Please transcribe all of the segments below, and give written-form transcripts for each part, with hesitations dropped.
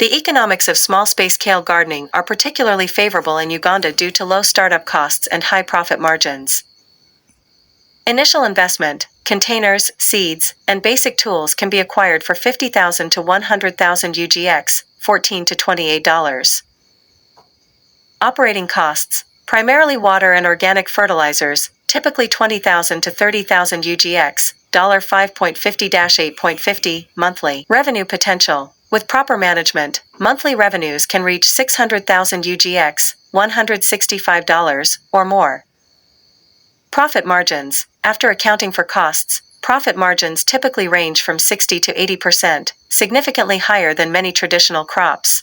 The economics of small-space kale gardening are particularly favorable in Uganda due to low startup costs and high profit margins. Initial investment, containers, seeds, and basic tools can be acquired for 50,000 to 100,000 UGX, $14 to $28. Operating costs, primarily water and organic fertilizers, typically 20,000 to 30,000 UGX, $5.50-8.50 monthly. Revenue potential, with proper management, monthly revenues can reach 600,000 UGX, $165 or more. Profit margins, after accounting for costs, profit margins typically range from 60 to 80%, significantly higher than many traditional crops.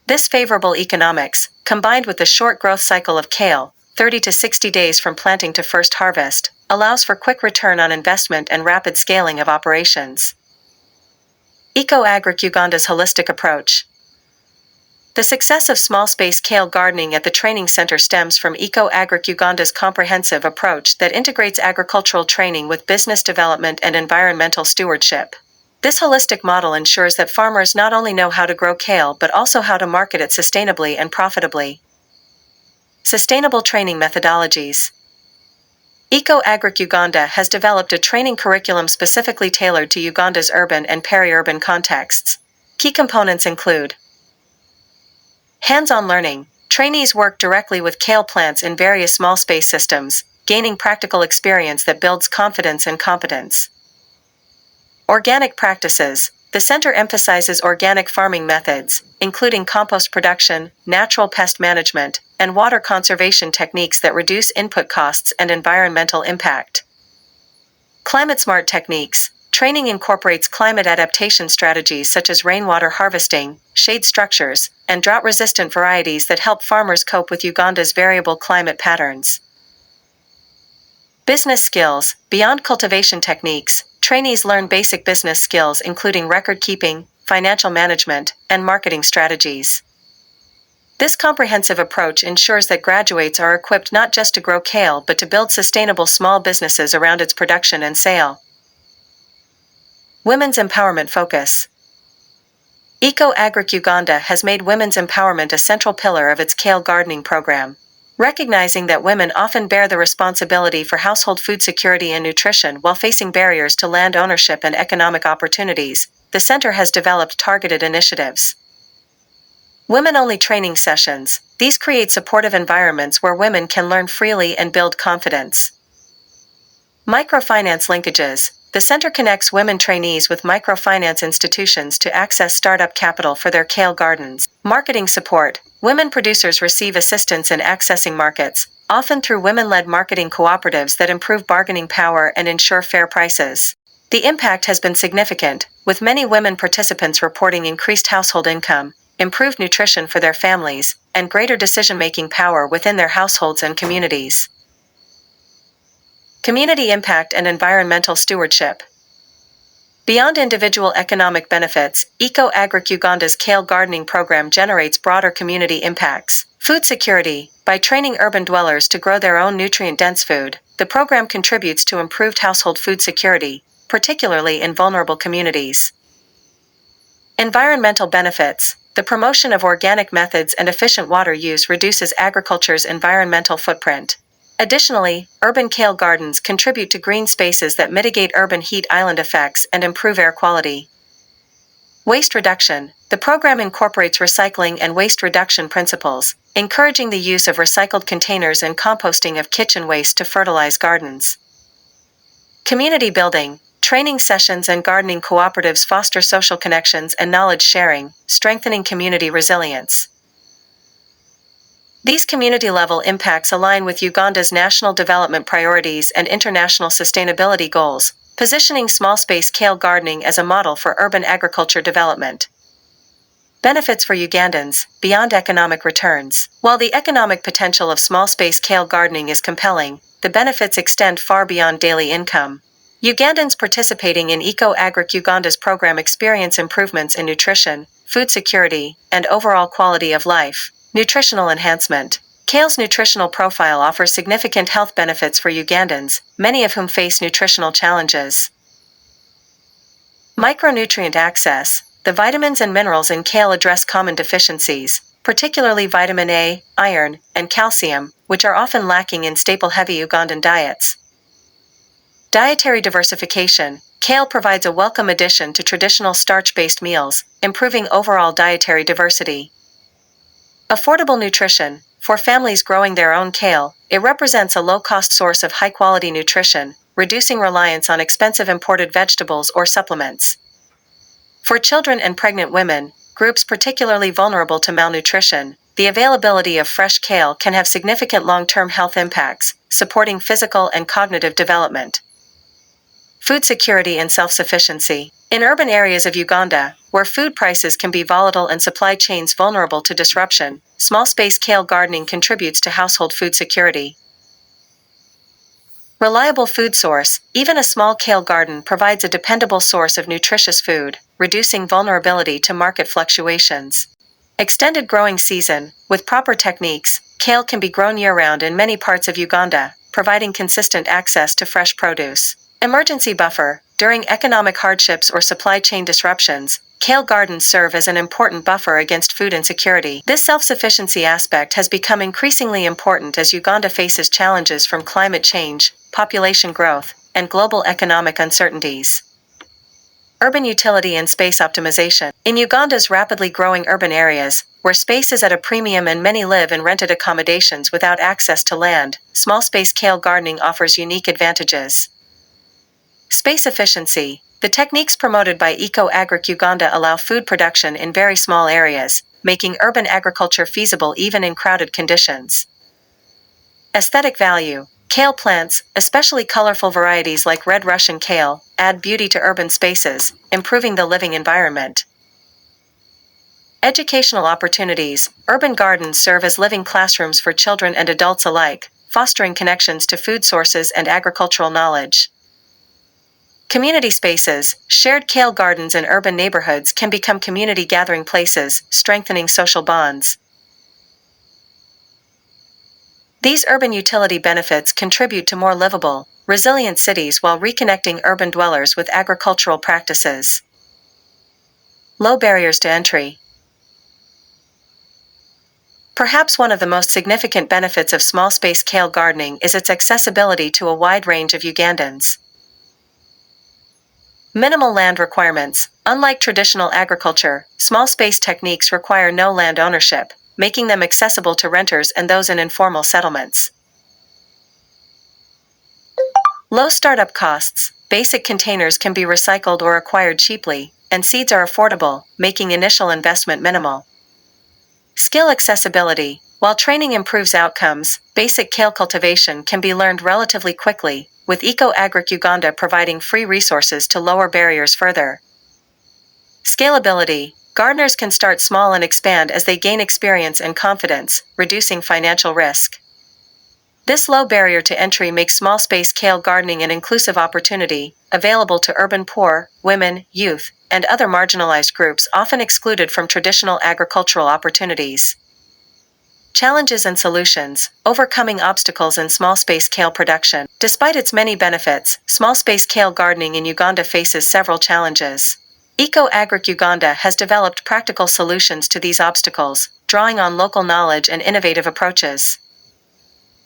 This favorable economics, combined with the short growth cycle of kale, 30 to 60 days from planting to first harvest, allows for quick return on investment and rapid scaling of operations. Eco-Agric Uganda's holistic approach. The success of small-space kale gardening at the training center stems from Eco-Agric Uganda's comprehensive approach that integrates agricultural training with business development and environmental stewardship. This holistic model ensures that farmers not only know how to grow kale but also how to market it sustainably and profitably. Sustainable training methodologies. Eco-Agric Uganda has developed a training curriculum specifically tailored to Uganda's urban and peri-urban contexts. Key components include hands-on learning. Trainees work directly with kale plants in various small space systems, gaining practical experience that builds confidence and competence. Organic practices. The center emphasizes organic farming methods, including compost production, natural pest management, and water conservation techniques that reduce input costs and environmental impact. Climate-smart techniques. Training incorporates climate adaptation strategies such as rainwater harvesting, shade structures, and drought-resistant varieties that help farmers cope with Uganda's variable climate patterns. Business skills. Beyond cultivation techniques, trainees learn basic business skills including record-keeping, financial management, and marketing strategies. This comprehensive approach ensures that graduates are equipped not just to grow kale but to build sustainable small businesses around its production and sale. Women's empowerment focus. Eco-Agric Uganda has made women's empowerment a central pillar of its kale gardening program. Recognizing that women often bear the responsibility for household food security and nutrition while facing barriers to land ownership and economic opportunities, the center has developed targeted initiatives. Women-only training sessions. These create supportive environments where women can learn freely and build confidence. Microfinance linkages. The center connects women trainees with microfinance institutions to access startup capital for their kale gardens. Marketing support. Women producers receive assistance in accessing markets, often through women-led marketing cooperatives that improve bargaining power and ensure fair prices. The impact has been significant, with many women participants reporting increased household income, improved nutrition for their families, and greater decision-making power within their households and communities. Community impact and environmental stewardship. Beyond individual economic benefits, Eco-Agric Uganda's kale gardening program generates broader community impacts. Food security. By training urban dwellers to grow their own nutrient-dense food, the program contributes to improved household food security, particularly in vulnerable communities. Environmental benefits. The promotion of organic methods and efficient water use reduces agriculture's environmental footprint. Additionally, urban kale gardens contribute to green spaces that mitigate urban heat island effects and improve air quality. Waste reduction. The program incorporates recycling and waste reduction principles, encouraging the use of recycled containers and composting of kitchen waste to fertilize gardens. Community building. Training sessions and gardening cooperatives foster social connections and knowledge sharing, strengthening community resilience. These community-level impacts align with Uganda's national development priorities and international sustainability goals, positioning small-space kale gardening as a model for urban agriculture development. Benefits for Ugandans, beyond economic returns. While the economic potential of small-space kale gardening is compelling, the benefits extend far beyond daily income. Ugandans participating in Eco-Agric Uganda's program experience improvements in nutrition, food security, and overall quality of life. Nutritional enhancement. Kale's nutritional profile offers significant health benefits for Ugandans, many of whom face nutritional challenges. Micronutrient access. the vitamins and minerals in kale address common deficiencies, particularly vitamin A, iron, and calcium, which are often lacking in staple heavy Ugandan diets. Dietary diversification. Kale provides a welcome addition to traditional starch-based meals, improving overall dietary diversity. Affordable nutrition. For families growing their own kale, it represents a low-cost source of high-quality nutrition, reducing reliance on expensive imported vegetables or supplements. For children and pregnant women, groups particularly vulnerable to malnutrition, the availability of fresh kale can have significant long-term health impacts, supporting physical and cognitive development. Food security and self-sufficiency. In urban areas of Uganda, where food prices can be volatile and supply chains vulnerable to disruption, small-space kale gardening contributes to household food security. Reliable food source. Even a small kale garden provides a dependable source of nutritious food, reducing vulnerability to market fluctuations. Extended growing season. With proper techniques, kale can be grown year-round in many parts of Uganda, providing consistent access to fresh produce. Emergency buffer. During economic hardships or supply chain disruptions, kale gardens serve as an important buffer against food insecurity. This self-sufficiency aspect has become increasingly important as Uganda faces challenges from climate change, population growth, and global economic uncertainties. Urban utility and space optimization. In Uganda's rapidly growing urban areas, where space is at a premium and many live in rented accommodations without access to land, small-space kale gardening offers unique advantages. Space efficiency. The techniques promoted by Eco-Agric Uganda allow food production in very small areas, making urban agriculture feasible even in crowded conditions. Aesthetic value. Kale plants, especially colorful varieties like red Russian kale, add beauty to urban spaces, improving the living environment. Educational opportunities. Urban gardens serve as living classrooms for children and adults alike, fostering connections to food sources and agricultural knowledge. Community spaces. Shared kale gardens in urban neighborhoods can become community gathering places, strengthening social bonds. These urban utility benefits contribute to more livable, resilient cities while reconnecting urban dwellers with agricultural practices. Low barriers to entry. Perhaps one of the most significant benefits of small-space kale gardening is its accessibility to a wide range of Ugandans. Minimal land requirements. Unlike traditional agriculture, small-space techniques require no land ownership, making them accessible to renters and those in informal settlements. Low startup costs. Basic containers can be recycled or acquired cheaply, and seeds are affordable, making initial investment minimal. Skill accessibility. While training improves outcomes, basic kale cultivation can be learned relatively quickly, with Eco-Agric Uganda providing free resources to lower barriers further. Scalability. Gardeners can start small and expand as they gain experience and confidence, reducing financial risk. This low barrier to entry makes small-space kale gardening an inclusive opportunity, available to urban poor, women, youth, and other marginalized groups often excluded from traditional agricultural opportunities. Challenges and solutions. Overcoming obstacles in small-space kale production. Despite its many benefits, small-space kale gardening in Uganda faces several challenges. Eco-Agric Uganda has developed practical solutions to these obstacles, drawing on local knowledge and innovative approaches.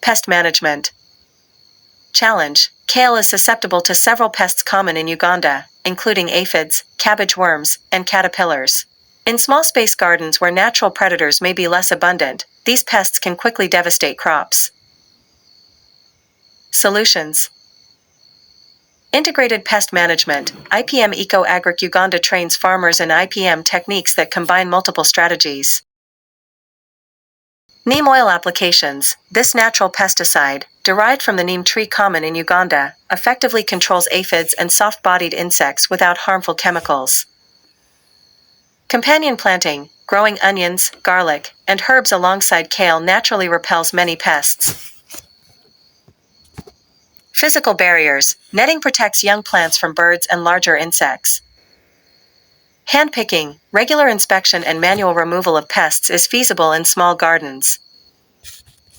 Pest management. Challenge. Kale is susceptible to several pests common in Uganda, including aphids, cabbage worms, and caterpillars. In small-space gardens where natural predators may be less abundant, these pests can quickly devastate crops. Solutions. Integrated pest management. IPM Eco-Agric Uganda trains farmers in IPM techniques that combine multiple strategies. Neem oil applications. This natural pesticide, derived from the neem tree common in Uganda, effectively controls aphids and soft-bodied insects without harmful chemicals. Companion planting. Growing onions, garlic, and herbs alongside kale naturally repels many pests. Physical barriers. Netting protects young plants from birds and larger insects. Handpicking. Regular inspection and manual removal of pests is feasible in small gardens.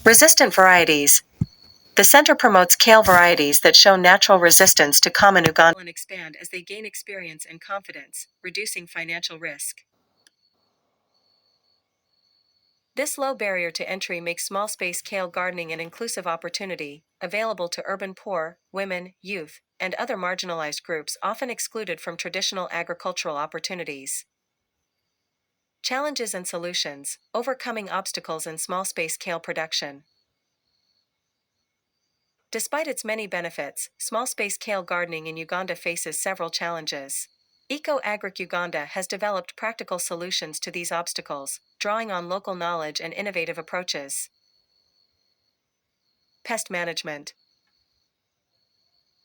Resistant varieties. The center promotes kale varieties that show natural resistance to common Ugandan and expand as they gain experience and confidence, reducing financial risk. This low barrier to entry makes small-space kale gardening an inclusive opportunity, available to urban poor, women, youth, and other marginalized groups often excluded from traditional agricultural opportunities. Challenges and solutions: overcoming obstacles in small-space kale production. Despite its many benefits, small-space kale gardening in Uganda faces several challenges. Eco-Agric Uganda has developed practical solutions to these obstacles, drawing on local knowledge and innovative approaches. Pest management.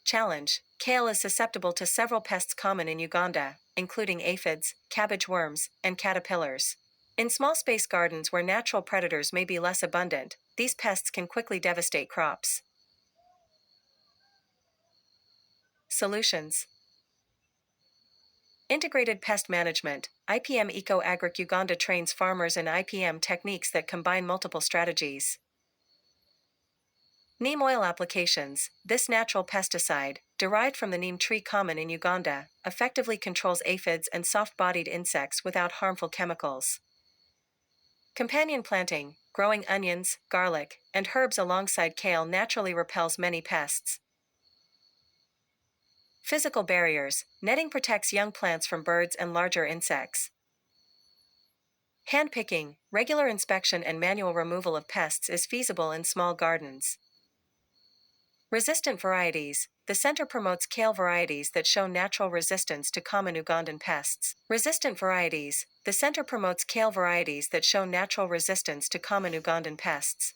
Challenge: kale is susceptible to several pests common in Uganda, including aphids, cabbage worms, and caterpillars. In small-space gardens where natural predators may be less abundant, these pests can quickly devastate crops. Solutions: integrated pest management. IPM Eco-Agric Uganda trains farmers in IPM techniques that combine multiple strategies. Neem oil applications. This natural pesticide, derived from the neem tree common in Uganda, effectively controls aphids and soft-bodied insects without harmful chemicals. Companion planting. Growing onions, garlic, and herbs alongside kale naturally repels many pests. Physical barriers. Netting protects young plants from birds and larger insects. Hand-picking. Regular inspection and manual removal of pests is feasible in small gardens. Resistant varieties. The center promotes kale varieties that show natural resistance to common Ugandan pests. Resistant varieties. The center promotes kale varieties that show natural resistance to common Ugandan pests.